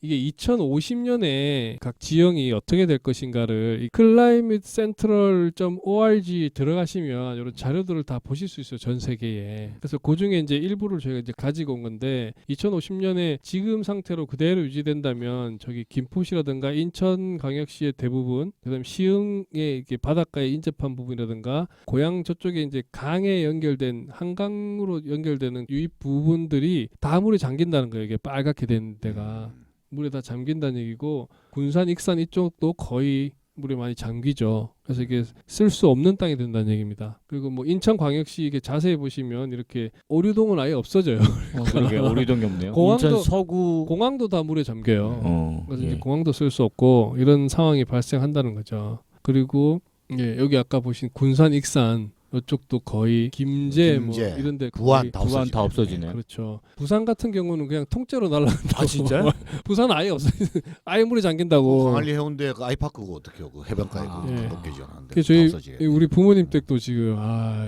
이게 2050년에 각 지형이 어떻게 될 것인가를 이 climatecentral.org 들어가시면 이런 자료들을 다 보실 수 있어요. 전 세계에. 그래서 그 중에 이제 일부를 저희가 이제 가지고 온 건데 2050년에 지금 상태로 그대로 유지된다면 저기 김포시라든가 인천광역시의 대부분, 그다음에 시흥의 이렇게 바닷가에 인접한 부분이라든가 고향 저쪽에 이제 강에 연결된 한강으로 연결되는 유입 부분들이 다 물에 잠긴다는 거예요. 이게 빨갛게 된 데가 물에 다 잠긴다는 얘기고 군산, 익산 이쪽도 거의 물에 많이 잠기죠. 그래서 이게 쓸 수 없는 땅이 된다는 얘기입니다. 그리고 뭐 인천광역시 이게 자세히 보시면 이렇게 오류동은 아예 없어져요. 그러게 오류동이 없네요. 공항도- 인천 서구 공항도 다 물에 잠겨요. 그래서 예. 이제 공항도 쓸 수 없고 이런 상황이 발생한다는 거죠. 그리고 여기 아까 보신 군산, 익산 이쪽도 거의 김제 뭐 김제, 이런데 부안 부안 다 없어지네. 그렇죠. 부산 같은 경우는 그냥 통째로 날아간다고. 아 진짜요? 부산 아예 없어. 아예 물에 잠긴다고. 광안리 해운대 그 아이파크가 어떻게 그 해변가에 아. 그 예. 높게 지어놨는데 그래서 저희 없어지게. 우리 부모님 댁도 지금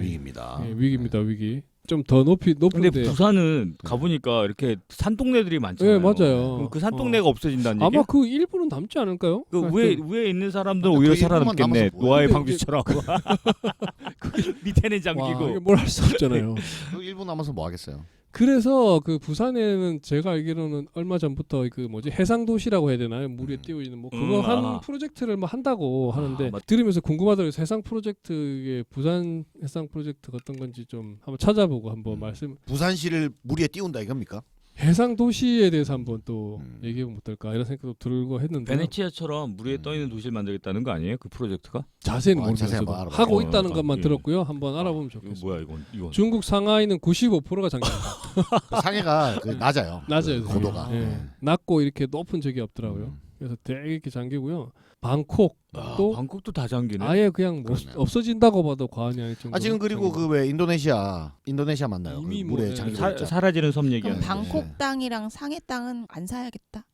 위기입니다. 위기입니다, 위기. 좀 더 근데 높은데. 부산은 가보니까 이렇게 산동네들이 많잖아요. 네, 맞아요. 그럼 그 산동네가 없어진다는 아마 얘기예요? 그 일부는 남지 않을까요? 그 위에 있는 사람들은 근데 오히려 그 일부만 살아남겠네. 남아서 뭐예요? 노아의 근데 방주처럼. 밑에는 잠기고. 뭘 할 수 없잖아요. 그 일부 남아서 뭐 하겠어요? 그래서 그 부산에는 제가 알기로는 얼마 전부터 그 뭐지 해상 도시라고 해야 되나요? 물에 띄어 있는 뭐 그거 한 프로젝트를 뭐 한다고 하는데 들으면서 궁금하더라고요. 해상 프로젝트의 부산 해상 프로젝트가 어떤 건지 좀 한번 찾아보고 한번 말씀. 부산시를 물에 띄운다 이겁니까? 해상 도시에 대해서 한번 또 얘기해보면 어떨까 이런 생각도 들고 했는데 베네치아처럼 물에 떠 있는 도시를 만들겠다는 거 아니에요? 그 프로젝트가? 자세히는 자세히 모르겠어요. 한번 하고 알아봐요. 있다는 것만 예. 들었고요. 한번 알아보면 이거 좋겠어요. 뭐야 이건? 중국 상하이는 95%가 잠깁니다. 그 상해가 그 낮아요. 낮아요. 그 고도가. 예. 낮고 이렇게 높은 적이 없더라고요. 그래서 되게 이렇게 잠기고요. 방콕 또 방콕도 다 잠기네. 아예 그냥 뭐 그러네요. 없어진다고 봐도 과언이 아닐 정도로. 지금 그리고 그 왜 인도네시아 맞나요? 이미 그 뭐, 물에 예. 잠기고 사라지는 섬 그럼 얘기하는. 방콕 땅이랑 상해 땅은 안 사야겠다.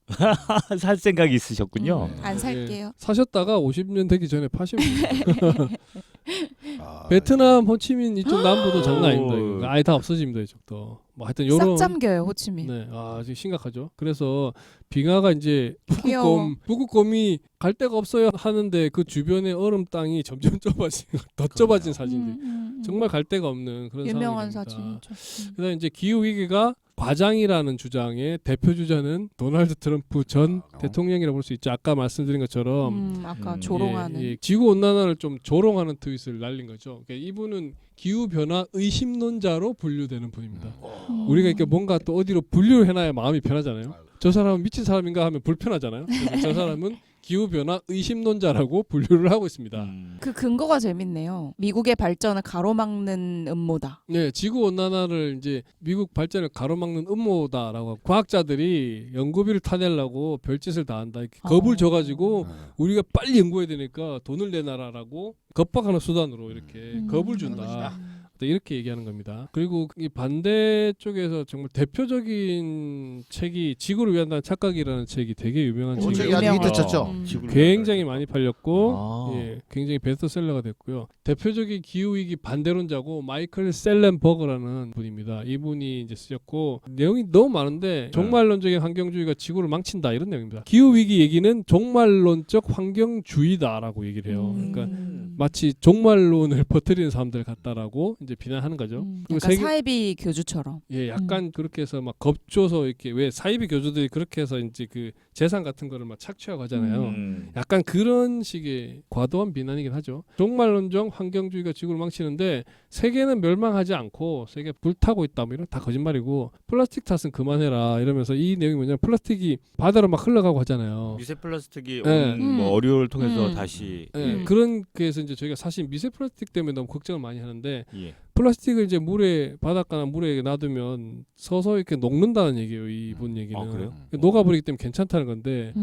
살 생각이 있으셨군요. 안 살게요. 사셨다가 50년 되기 전에 파시면 돼요. 아, 베트남 호치민 이쪽 남부도 장난 아닙니다. 오. 이거. 아예 다 없어집니다. 이쪽도. 뭐 하여튼 싹 요런 잠겨요 호치민. 네, 지금 심각하죠. 그래서 빙하가 이제 귀여워. 북극곰이 갈 데가 없어요 하는데 그 주변의 얼음 땅이 점점 더 좁아진 사진들. 정말 갈 데가 없는 그런 유명한 상황입니다. 사진이죠. 그다음 이제 기후 위기가 과장이라는 주장의 대표 주자는 도널드 트럼프 전 대통령이라고 볼 수 있죠. 아까 말씀드린 것처럼 아까 조롱하는. 지구 온난화를 좀 조롱하는 트윗을 날린 거죠. 그러니까 이분은 기후 변화 의심론자로 분류되는 분입니다. 우리가 이렇게 뭔가 또 어디로 분류를 해놔야 마음이 편하잖아요. 저 사람은 미친 사람인가 하면 불편하잖아요. 그래서 저 사람은 기후 변화 의심론자라고 분류를 하고 있습니다. 그 근거가 재밌네요. 미국의 발전을 가로막는 음모다. 네, 지구 온난화를 이제 미국 발전을 가로막는 음모다라고 과학자들이 연구비를 타내려고 별짓을 다 한다. 이렇게 겁을 줘가지고 우리가 빨리 연구해야 되니까 돈을 내놔라라고 겁박하는 수단으로 이렇게 겁을 준다. 이렇게 얘기하는 겁니다. 그리고 이 반대 쪽에서 정말 대표적인 책이 지구를 위한다는 착각이라는 책이 되게 유명한 책이 책이에요. 아주 유명하죠. 히트 쳤죠. 굉장히 많이 팔렸고 아. 굉장히 베스트셀러가 됐고요. 대표적인 기후위기 반대론자고 마이클 셀렌버그라는 분입니다. 이분이 이제 쓰셨고 내용이 너무 많은데 종말론적인 환경주의가 지구를 망친다 이런 내용입니다. 기후위기 얘기는 종말론적 환경주의다라고 얘기를 해요. 그러니까 마치 종말론을 퍼뜨리는 사람들 같다라고 이제 비난하는 거죠. 그리고 약간 사이비 교주처럼. 약간 그렇게 해서 막 겁줘서 이렇게 왜 사이비 교주들이 그렇게 해서 이제 그 재산 같은 거를 막 착취하고 하잖아요. 약간 그런 식의 과도한 비난이긴 하죠. 종말론적 환경주의가 지구를 망치는데 세계는 멸망하지 않고 세계 불타고 있다 뭐 이런 다 거짓말이고 플라스틱 탓은 그만해라 이러면서 이 내용이 뭐냐면 플라스틱이 바다로 막 흘러가고 하잖아요. 미세 플라스틱이 네. 뭐 어류를 통해서 다시 그런 게서 이제 저희가 사실 미세 플라스틱 때문에 너무 걱정을 많이 하는데 예. 플라스틱을 이제 물에 바닷가나 물에 놔두면 서서 이렇게 녹는다는 얘기예요. 이분 얘기는. 아, 그래요? 녹아버리기 때문에 괜찮다는 건데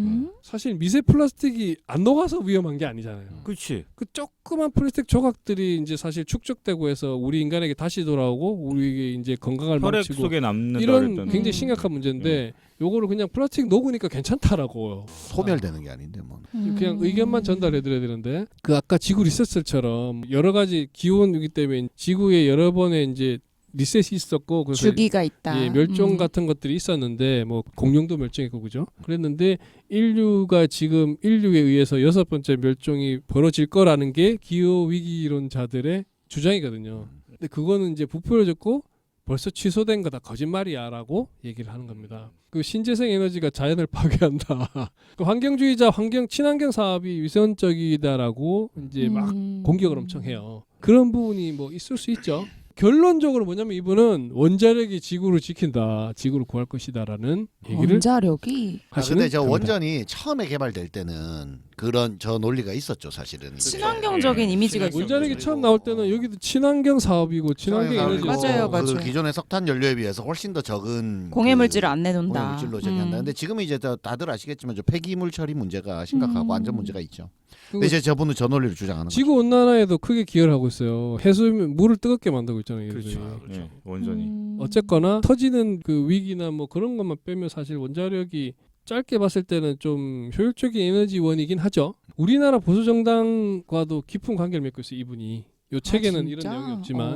사실 미세 플라스틱이 안 녹아서 위험한 게 아니잖아요. 그렇지. 그 조그만 플라스틱 조각들이 이제 사실 축적되고 해서 우리 인간에게 다시 돌아오고 우리에게 이제 건강을 혈액 망치고 속에 남는다 이런 그랬던. 굉장히 심각한 문제인데 요거를 그냥 플라스틱 녹으니까 괜찮다라고 소멸되는 게 아닌데 뭐. 그냥 의견만 전달해 드려야 되는데 그 아까 지구 리셋설처럼 여러 가지 기후 위기 때문에 지구에 여러 번의 이제 리셋이 있었고 그래서 주기가 있다. 예, 멸종 같은 것들이 있었는데 뭐 공룡도 멸종했고 그죠? 그랬는데 인류가 지금 인류에 의해서 6번째 멸종이 벌어질 거라는 게 기후 위기론자들의 주장이거든요. 근데 그거는 이제 부풀어졌고 벌써 취소된 거다 거짓말이야라고 얘기를 하는 겁니다. 그 신재생 에너지가 자연을 파괴한다. 그 환경주의자 환경 친환경 사업이 위선적이다라고 이제 막 공격을 엄청 해요. 그런 부분이 뭐 있을 수 있죠. 결론적으로 뭐냐면 이분은 원자력이 지구를 지킨다, 지구를 구할 것이다라는 얘기를 원자력이 하시는 근데 저 겁니다. 원전이 처음에 개발될 때는 그런 저 논리가 있었죠, 사실은. 친환경적인 예. 이미지가 있어요. 원자력이 처음 나올 때는 여기도 친환경 사업이고 친환경 에너지 맞아요, 맞아요. 그 기존의 석탄 연료에 비해서 훨씬 더 적은 공해물질을 안 내놓는다. 공해물질로 저기한다. 근데 지금은 이제 다들 아시겠지만 저 폐기물 처리 문제가 심각하고 안전 문제가 있죠. 근데 이제 저분은 저 논리를 주장하는 지구 온난화에도 크게 기여를 하고 있어요. 해수면 물을 뜨겁게 만들고 있잖아요. 얘들이. 그렇죠. 예, 원전이. 어쨌거나 터지는 그 위기나 뭐 그런 것만 빼면 사실 원자력이 짧게 봤을 때는 좀 효율적인 에너지원이긴 하죠. 우리나라 보수 정당과도 깊은 관계를 맺고 있어요. 이분이. 요 책에는 이런 내용이 없지만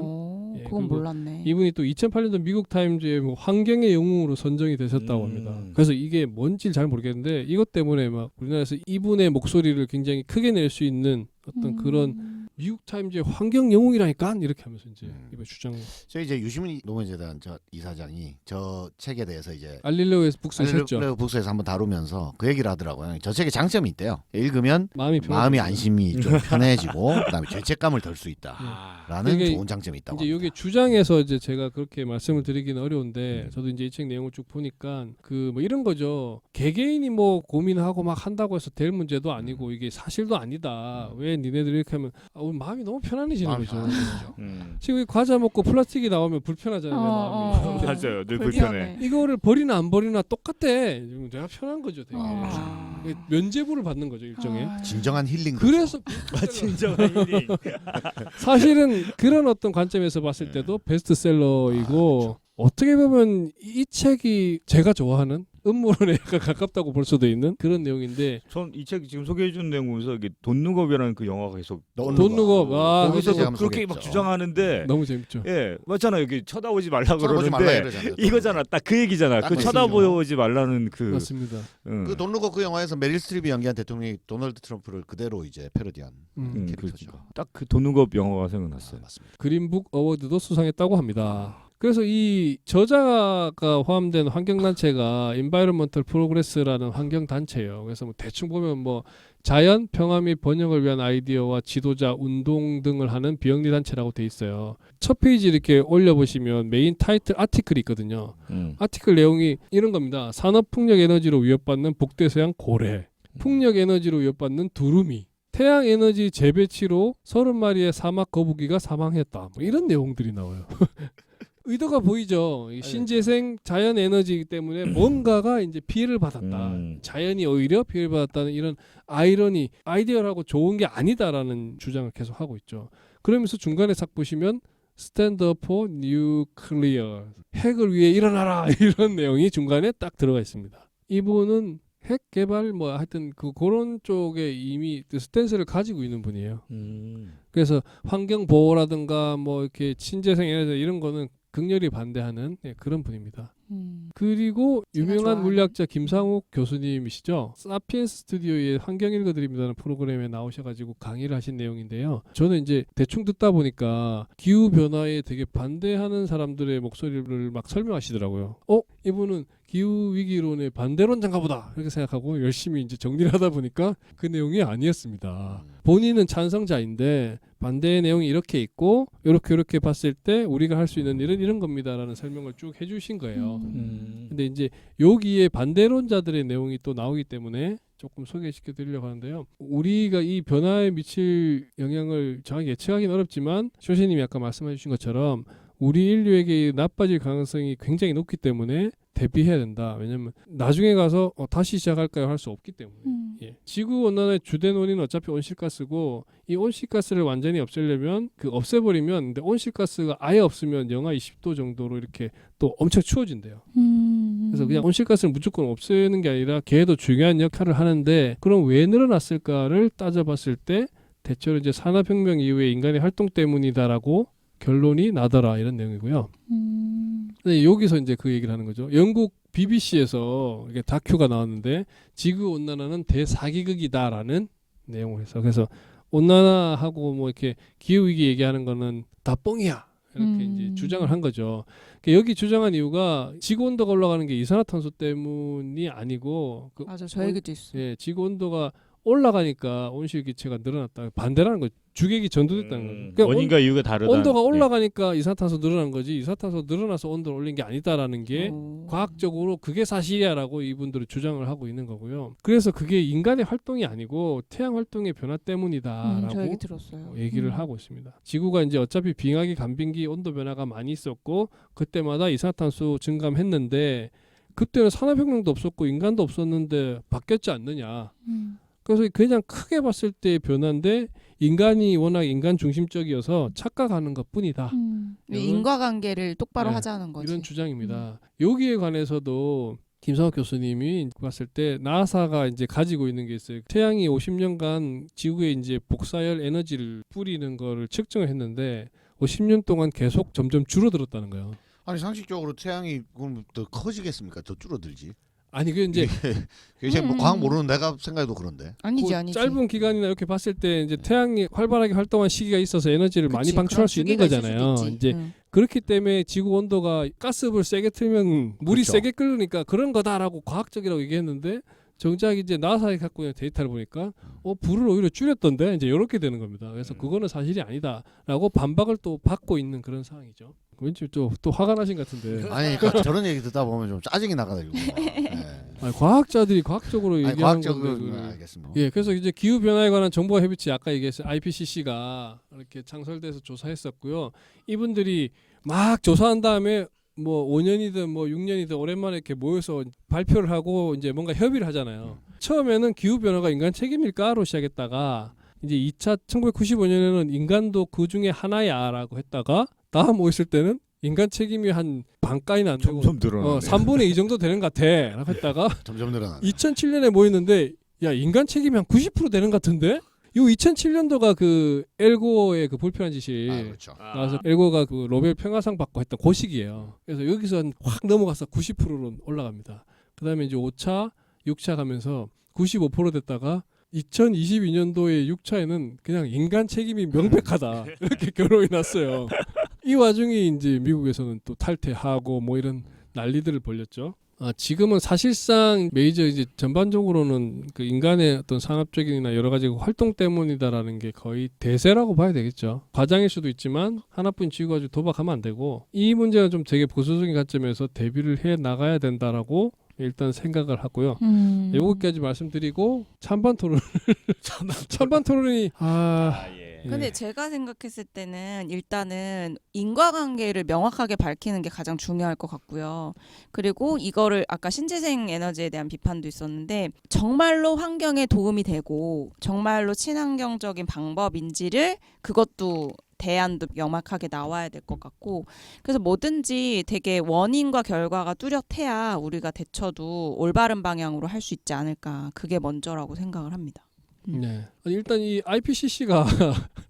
예, 그건 그리고 몰랐네. 이분이 또 2008년도 미국 타임즈의 뭐 환경의 영웅으로 선정이 되셨다고 합니다. 그래서 이게 뭔지 잘 모르겠는데 이것 때문에 막 우리나라에서 이분의 목소리를 굉장히 크게 낼 수 있는 어떤 그런 미국 타임즈의 환경 영웅이라니까 이렇게 하면서 이제 이번 주장. 저희 이제 유시민 노무현재단 저 이사장이 저 책에 대해서 이제 알릴레오에서 북스에서 했죠. 알릴레오 북스에서 한번 다루면서 그 얘기를 하더라고요. 저 책에 장점이 있대요. 읽으면 마음이 안심이 좀 편해지고 그다음에 죄책감을 덜 수 있다라는 그게 좋은 장점이 있다고. 이제 합니다. 이게 주장에서 이제 제가 그렇게 말씀을 드리기는 어려운데 저도 이제 이 책 내용을 쭉 보니까 그 뭐 이런 거죠. 개개인이 뭐 고민하고 막 한다고 해서 될 문제도 아니고 이게 사실도 아니다. 왜 니네들이 이렇게 하면 우리 마음이 너무 편안해지는 마음이 거죠. 편안해지죠. 지금 이 과자 먹고 플라스틱이 나오면 불편하잖아요. 내 마음이. 근데 맞아요. 늘 그러니까 불편해. 이거를 버리나 안 버리나 똑같대. 내가 편한 거죠, 되게. 아. 면죄부를 받는 거죠, 일종의. 진정한 힐링. 그래서 진정한 힐링. 사실은 그런 어떤 관점에서 봤을 때도 베스트셀러이고 어떻게 보면 이 책이 제가 좋아하는 음모론에 약간 가깝다고 볼 수도 있는 그런 내용인데 전 이 책 지금 소개해준 내용 보면서 이게 돈룩업이라는 그 영화가 계속 돈룩업 거기서 제가 한번 그렇게 막 소개했죠. 주장하는데 너무 재밌죠. 예 맞잖아 여기 쳐다보지 말라 쳐다보지 말라 그러는데 이러잖아요. 이거잖아 딱 그 얘기잖아 딱 그 그 쳐다보지 말라는 그 맞습니다. 그 돈루거 그 영화에서 메릴 스트립이 연기한 대통령이 도널드 트럼프를 그대로 이제 패러디한 캐릭터죠. 딱 그 돈룩업 영화가 생각났어요. 맞습니다. 그린북 어워드도 수상했다고 합니다. 그래서 이 저자가 포함된 환경단체가 인바이러먼털 프로그레스라는 환경단체예요. 그래서 뭐 대충 보면 뭐 자연, 평화 및 번영을 위한 아이디어와 지도자, 운동 등을 하는 비영리 단체라고 돼 있어요. 첫 페이지 이렇게 올려보시면 메인 타이틀 아티클이 있거든요. 아티클 내용이 이런 겁니다. 산업풍력 에너지로 위협받는 북대서양 고래, 풍력 에너지로 위협받는 두루미, 태양 에너지 재배치로 30마리의 사막 거북이가 사망했다. 뭐 이런 내용들이 나와요. 의도가 보이죠. 이 신재생 자연 에너지이기 때문에 뭔가가 이제 피해를 받았다. 자연이 오히려 피해를 받았다는 이런 아이러니, 아이디어라고 좋은 게 아니다라는 주장을 계속 하고 있죠. 그러면서 중간에 싹 보시면 Stand up for nuclear. 핵을 위해 일어나라. 이런 내용이 중간에 딱 들어가 있습니다. 이분은 핵 개발 뭐 하여튼 그런 쪽에 이미 스탠스를 가지고 있는 분이에요. 그래서 환경 보호라든가 뭐 이렇게 친재생 에너지 이런 거는 극렬히 반대하는 그런 분입니다. 그리고 유명한 좋아하는. 물리학자 김상욱 교수님이시죠. 사피엔스 스튜디오의 환경 읽어드립니다는 프로그램에 나오셔가지고 강의를 하신 내용인데요. 저는 이제 대충 듣다 보니까 기후 변화에 되게 반대하는 사람들의 목소리를 막 설명하시더라고요. 이분은 기후 위기론의 반대론자인가 보다 이렇게 생각하고 열심히 이제 정리를 하다 보니까 그 내용이 아니었습니다. 본인은 찬성자인데 반대의 내용이 이렇게 있고 이렇게 봤을 때 우리가 할 수 있는 일은 이런 겁니다라는 설명을 쭉 해주신 거예요. 근데 이제 여기에 반대론자들의 내용이 또 나오기 때문에 조금 소개시켜 드리려고 하는데요. 우리가 이 변화에 미칠 영향을 정확히 예측하기는 어렵지만 쇼시님이 아까 말씀해 주신 것처럼 우리 인류에게 나빠질 가능성이 굉장히 높기 때문에 대비해야 된다. 왜냐면 나중에 가서 다시 시작할까요? 할 수 없기 때문에. 예. 지구 온난화의 주된 원인은 어차피 온실가스고 이 온실가스를 완전히 없애려면 없애버리면 근데 온실가스가 아예 없으면 영하 20도 정도로 이렇게 또 엄청 추워진대요. 그래서 그냥 온실가스를 무조건 없애는 게 아니라 걔도 중요한 역할을 하는데 그럼 왜 늘어났을까를 따져봤을 때 대체로 이제 산업혁명 이후에 인간의 활동 때문이다라고 결론이 나더라 이런 내용이고요. 근데 여기서 이제 그 얘기를 하는 거죠. 영국 BBC에서 이게 다큐가 나왔는데 지구 온난화는 대사기극이다라는 내용을 해서 그래서 온난화하고 뭐 이렇게 기후 위기 얘기하는 거는 다 뻥이야. 이렇게 이제 주장을 한 거죠. 그러니까 여기 주장한 이유가 지구 온도가 올라가는 게 이산화탄소 때문이 아니고 그 맞아, 저 얘기도 있어. 예, 지구 온도가 올라가니까 온실 기체가 늘어났다. 반대라는 거. 주객이 전도됐다는 거죠. 그러니까 원인과 이유가 다르다. 온도가 올라가니까 이산화탄소 늘어난 거지. 이산화탄소 늘어나서 온도를 올린 게 아니다라는 게 과학적으로 그게 사실이야라고 이분들은 주장을 하고 있는 거고요. 그래서 그게 인간의 활동이 아니고 태양 활동의 변화 때문이다라고 저 얘기 들었어요. 얘기를 하고 있습니다. 지구가 이제 어차피 빙하기, 간빙기, 온도 변화가 많이 있었고 그때마다 이산화탄소 증감했는데 그때는 산업혁명도 없었고 인간도 없었는데 바뀌었지 않느냐. 그래서 그냥 크게 봤을 때의 변화인데 인간이 워낙 인간 중심적이어서 착각하는 것뿐이다. 이런- 인과관계를 똑바로 네, 하자는 거지. 이런 주장입니다. 여기에 관해서도 김성학 교수님이 봤을 때 나사가 이제 가지고 있는 게 있어요. 태양이 50년간 지구에 이제 복사열 에너지를 뿌리는 거를 측정을 했는데 50년 동안 계속 점점 줄어들었다는 거예요. 아니 상식적으로 태양이 그럼 더 커지겠습니까? 더 줄어들지. 아니 그 이제 이제 뭐 과학 모르는 내가 생각해도 그런데. 아니지 그 아니지. 짧은 기간이나 이렇게 봤을 때 이제 태양이 활발하게 활동한 시기가 있어서 에너지를 많이 그치, 방출할 그런 수 있는 주기가 있을 거잖아요. 수도 있지. 이제 그렇기 때문에 지구 온도가 가스불 세게 틀면 물이 그쵸. 세게 끓으니까 그런 거다라고 과학적이라고 얘기했는데 정작 이제 나사에 갖고 있는 데이터를 보니까 불을 오히려 줄였던데 이제 이렇게 되는 겁니다. 그래서 그거는 사실이 아니다라고 반박을 또 받고 있는 그런 상황이죠. 왠지 또 화가 나신 것 같은데. 아니 그러니까 저런 얘기 듣다 보면 좀 짜증이 나가지고. 아니, 과학자들이 과학적으로 아니 얘기하는 과학적으로 건데 알겠습니다. 예, 그래서 이제 기후 변화에 관한 정보와 협의체 아까 얘기했어요. IPCC가 이렇게 창설돼서 조사했었고요. 이분들이 막 조사한 다음에 뭐 5년이든 뭐 6년이든 오랜만에 이렇게 모여서 발표를 하고 이제 뭔가 협의를 하잖아요. 처음에는 기후 변화가 인간 책임일까로 시작했다가 이제 2차 1995년에는 인간도 그 중에 하나야라고 했다가 다음 모였을 때는 인간 책임이 한 반가이는 안 되고 점점 늘어나네. 3분의 2 정도 되는 것 같아라고 했다가 점점 늘어나. 2007년에 모였는데 야 인간 책임이 한 90% 되는 것 같은데? 이 2007년도가 그 엘고의 그 불편한 짓이 그렇죠. 나와서 엘고가 그 노벨 평화상 받고 했던 그 시기예요. 그래서 여기서 확 넘어가서 90%로 올라갑니다. 그다음에 이제 5차, 6차 가면서 95% 됐다가 2022년도에 6차에는 그냥 인간 책임이 명백하다 이렇게 결론이 났어요. 이 와중에 이제 미국에서는 또 탈퇴하고 뭐 이런 난리들을 벌였죠. 지금은 사실상 메이저 이제 전반적으로는 그 인간의 어떤 산업적이나 여러 가지 활동 때문이다라는 게 거의 대세라고 봐야 되겠죠. 과장일 수도 있지만 하나뿐인 지구 가지고 도박하면 안 되고 이 문제는 좀 되게 보수적인 관점에서 대비를 해 나가야 된다라고 일단 생각을 하고요. 여기까지 말씀드리고 찬반 토론 찬반 토론이 근데 제가 생각했을 때는 일단은 인과관계를 명확하게 밝히는 게 가장 중요할 것 같고요. 그리고 이거를 아까 신재생 에너지에 대한 비판도 있었는데 정말로 환경에 도움이 되고 정말로 친환경적인 방법인지를 그것도 대안도 명확하게 나와야 될 것 같고 그래서 뭐든지 되게 원인과 결과가 뚜렷해야 우리가 대처도 올바른 방향으로 할 수 있지 않을까 그게 먼저라고 생각을 합니다. 네. 아니, 일단 이 IPCC가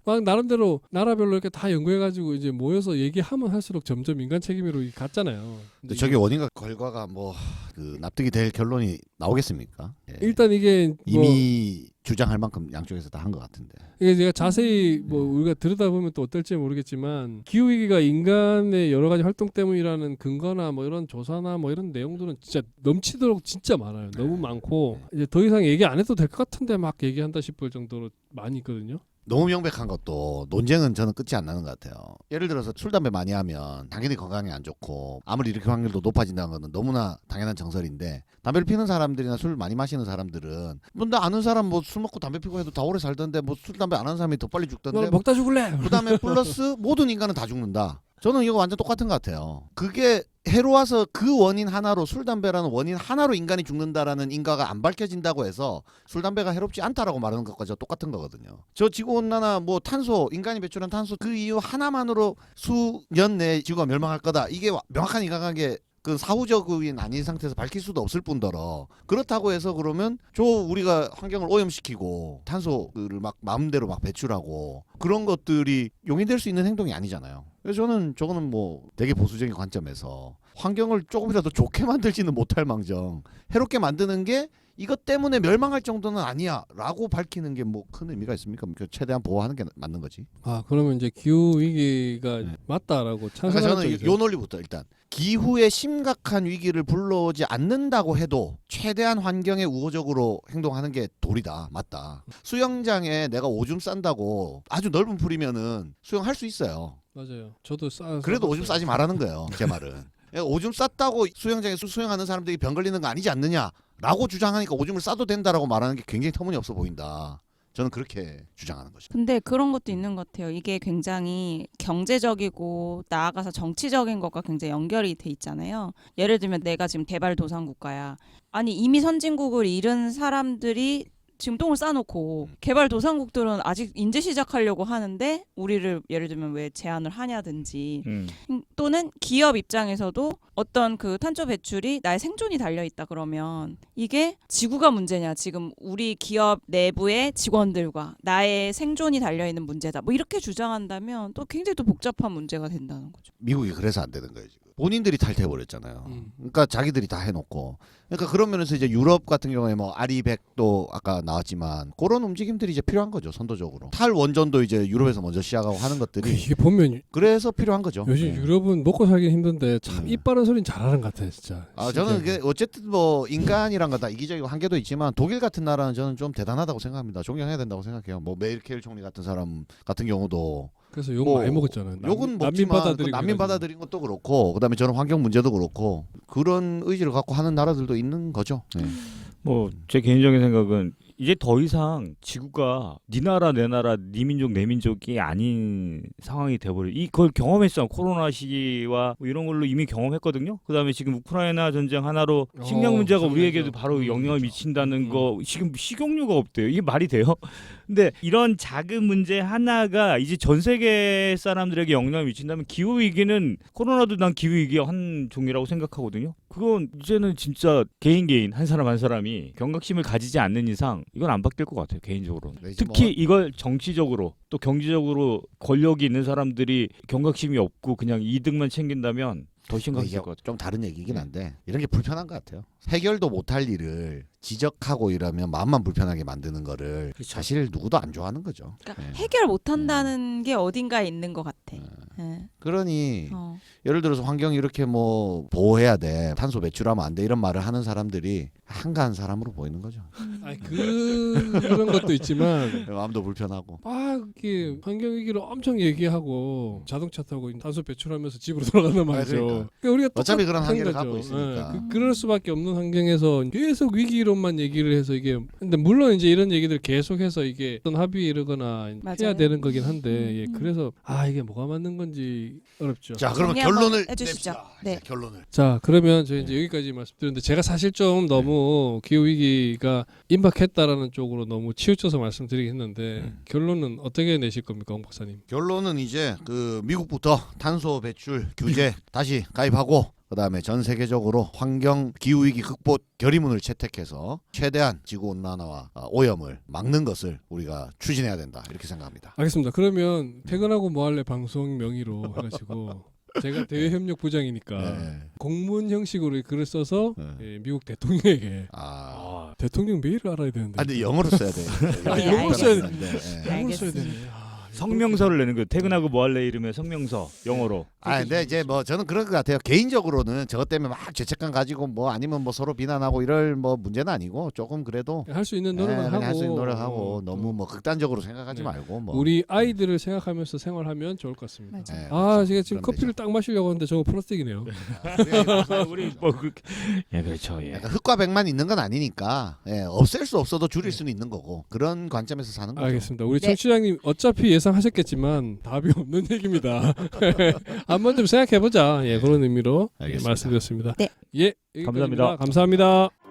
막 나름대로 나라별로 이렇게 다 연구해가지고 이제 모여서 얘기하면 할수록 점점 인간 책임으로 갔잖아요. 근데 저게 원인과 결과가 뭐 그 납득이 될 결론이 나오겠습니까? 예. 일단 이게 뭐 이미 주장할 만큼 양쪽에서 다 한 것 같은데. 이게 제가 자세히 뭐 우리가 들여다보면 또 어떨지 모르겠지만 기후 위기가 인간의 여러 가지 활동 때문이라는 근거나 뭐 이런 조사나 뭐 이런 내용들은 진짜 넘치도록 진짜 많아요. 너무 많고 이제 더 이상 얘기 안 해도 될 것 같은데 막 얘기한다 싶을 정도로 많이 있거든요. 너무 명백한 것도 논쟁은 저는 끝이 안 나는 것 같아요. 예를 들어서 술 담배 많이 하면 당연히 건강에 안 좋고 아무리 이렇게 확률도 높아진다는 것은 너무나 당연한 정설인데 담배를 피는 사람들이나 술 많이 마시는 사람들은 뭐 나 아는 사람 뭐 술 먹고 담배 피고 해도 다 오래 살던데 뭐 술 담배 안 하는 사람이 더 빨리 죽던데 너 먹다 죽을래? 그다음에 플러스 모든 인간은 다 죽는다. 저는 이거 완전 똑같은 것 같아요. 그게 해로워서 그 원인 하나로 술 담배라는 원인 하나로 인간이 죽는다라는 인과가 안 밝혀진다고 해서 술 담배가 해롭지 않다라고 말하는 것과 똑같은 거거든요. 저 지구 온난화 뭐 탄소 인간이 배출한 탄소 그 이유 하나만으로 수년 내에 지구가 멸망할 거다. 이게 명확한 인과관계 그 사후적인 아닌 상태에서 밝힐 수도 없을 뿐더러 그렇다고 해서 그러면 우리가 환경을 오염시키고 탄소를 막 마음대로 막 배출하고 그런 것들이 용인될 수 있는 행동이 아니잖아요. 그래서 저거는 뭐 되게 보수적인 관점에서 환경을 조금이라도 좋게 만들지는 못할 망정 해롭게 만드는 게 이것 때문에 멸망할 정도는 아니야라고 밝히는 게 뭐 큰 의미가 있습니까? 최대한 보호하는 게 맞는 거지. 아 그러면 이제 기후 위기가 맞다라고 그러니까 찬성하는 저는 쪽이죠. 요 논리부터 일단 기후의 심각한 위기를 불러오지 않는다고 해도 최대한 환경에 우호적으로 행동하는 게 도리다. 맞다. 수영장에 내가 오줌 싼다고 아주 넓은 풀이면은 수영할 수 있어요. 맞아요. 저도 그래도 오줌 싸지 말라는 거예요. 제 말은. 오줌 쌌다고 수영장에서 수영하는 사람들이 병 걸리는 거 아니지 않느냐라고 주장하니까 오줌을 싸도 된다라고 말하는 게 굉장히 터무니없어 보인다. 저는 그렇게 주장하는 거죠. 근데 그런 것도 있는 것 같아요. 이게 굉장히 경제적이고 나아가서 정치적인 것과 굉장히 연결이 돼 있잖아요. 예를 들면 내가 지금 개발도상국가야. 아니 이미 선진국을 잃은 사람들이 지금 똥을 싸놓고 개발도상국들은 아직 인제 시작하려고 하는데 우리를 예를 들면 왜 제한을 하냐든지 또는 기업 입장에서도 어떤 그 탄소 배출이 나의 생존이 달려있다 그러면 이게 지구가 문제냐 지금 우리 기업 내부의 직원들과 나의 생존이 달려있는 문제다 뭐 이렇게 주장한다면 또 굉장히 또 복잡한 문제가 된다는 거죠. 미국이 그래서 안 되는 거예요. 지금. 본인들이 탈퇴해버렸잖아요. 그러니까 자기들이 다 해놓고. 그러니까 그런 면에서 이제 유럽 같은 경우에 뭐 아리백도 아까 나왔지만 그런 움직임들이 이제 필요한 거죠. 선도적으로. 탈원전도 이제 유럽에서 먼저 시작하고 하는 것들이 이게 보면 그래서 필요한 거죠. 요즘 네. 유럽은 먹고 살기 힘든데 참 입 바른 소리는 잘하는 것 같아요, 진짜. 저는 그게 어쨌든 뭐 인간이란 건 다 이기적이고 한계도 있지만 독일 같은 나라는 저는 좀 대단하다고 생각합니다. 존경해야 된다고 생각해요. 뭐 메르켈 총리 같은 사람 같은 경우도 그래서 욕 많이 먹었잖아요. 욕은 난민 먹지만 받아들이고 난민 받아들인 것도 그렇고 그다음에 저는 환경 문제도 그렇고 그런 의지를 갖고 하는 나라들도 있는 거죠. 네. 뭐 제 개인적인 생각은 이제 더 이상 지구가 네 나라 내 나라 네 민족 내 민족이 아닌 상황이 돼버려. 이걸 경험했어. 코로나 시기와 뭐 이런 걸로 이미 경험했거든요. 그다음에 지금 우크라이나 전쟁 하나로 식량 문제가 장난이죠. 우리에게도 바로 영향을 미친다는 거. 지금 식용유가 없대요. 이게 말이 돼요? 근데 이런 작은 문제 하나가 이제 전 세계 사람들에게 영향을 미친다면 기후 위기는 코로나도 난 기후 위기의 한 종이라고 생각하거든요. 그건 이제는 진짜 개인 한 사람 한 사람이 경각심을 가지지 않는 이상 이건 안 바뀔 것 같아요. 개인적으로. 특히 이걸 정치적으로 또 경제적으로 권력이 있는 사람들이 경각심이 없고 그냥 이득만 챙긴다면 더 심각해질 것 같아요. 좀 다른 얘기긴 한데 이런 게 불편한 것 같아요. 해결도 못할 일을 지적하고 이러면 마음만 불편하게 만드는 거를 그렇죠. 사실 누구도 안 좋아하는 거죠. 그러니까 네. 해결 못한다는 게 어딘가에 있는 것 같아. 네. 그러니 어. 예를 들어서 환경 이렇게 뭐 보호해야 돼, 탄소 배출하면 안 돼 이런 말을 하는 사람들이 한가한 사람으로 보이는 거죠. 아니 그런 것도 있지만 마음도 불편하고. 막 이렇게 환경 위기를 엄청 얘기하고 자동차 타고 탄소 배출하면서 집으로 돌아간단 말이죠. 그러니까. 우리가 어차피 그런 똑같은 한계를 거죠. 갖고 있으니까. 그럴 수밖에 없는 환경에서 계속 위기론만 얘기를 해서 이게 근데 물론 이제 이런 얘기들 계속해서 이게 어떤 합의에 이르거나 해야 맞아요. 되는 거긴 한데 예, 그래서 이게 뭐가 맞는 건지 어렵죠. 자, 그러면 정리 한번 결론을 해주시죠. 냅시다. 네. 자, 결론을. 자 그러면 저희 이제 여기까지 말씀드렸는데 제가 사실 좀 너무 기후 위기가 임박했다라는 쪽으로 너무 치우쳐서 말씀드리긴 했는데 결론은 어떻게 내실 겁니까, 홍 박사님? 결론은 이제 그 미국부터 탄소 배출 규제 다시 가입하고 그다음에 전 세계적으로 환경 기후 위기 극복 결의문을 채택해서 최대한 지구 온난화와 오염을 막는 것을 우리가 추진해야 된다 이렇게 생각합니다. 알겠습니다. 그러면 퇴근하고 뭐 할래 방송 명의로 해가지고 제가 대외협력부장이니까 네. 공문 형식으로 글을 써서 네. 예, 미국 대통령에게 대통령 메일을 알아야 되는데 근데 영어로 써야 돼. 영어로 써야 되는데. 영어로 써야 알겠습니다. 되네. 성명서를 내는 거예요. 퇴근하고 뭐 할래 이러면 성명서 영어로. 근데 이제 뭐 저는 그런 것 같아요. 개인적으로는 저것 때문에 막 죄책감 가지고 뭐 아니면 뭐 서로 비난하고 이럴 뭐 문제는 아니고 조금 그래도 할 수 있는 노력은 하고 할 수 있는 노력하고 너무 뭐 극단적으로 생각하지 네. 말고 뭐 우리 아이들을 생각하면서 생활하면 좋을 것 같습니다. 맞아요. 제가 지금 그럼 커피를 딱 마시려고 하는데 저거 플라스틱이네요. 우리 뭐 예, 그렇죠. 예. 약간 흑과 백만 있는 건 아니니까 없앨 수 없어도 줄일 수는 있는 거고 그런 관점에서 사는 거죠. 알겠습니다. 우리 네. 청취자님 어차피 예상하셨겠지만 답이 없는 얘기입니다. 한번 좀 생각해보자. 예, 그런 의미로 알겠습니다. 말씀드렸습니다. 네. 예, 여기까지입니다. 감사합니다. 감사합니다.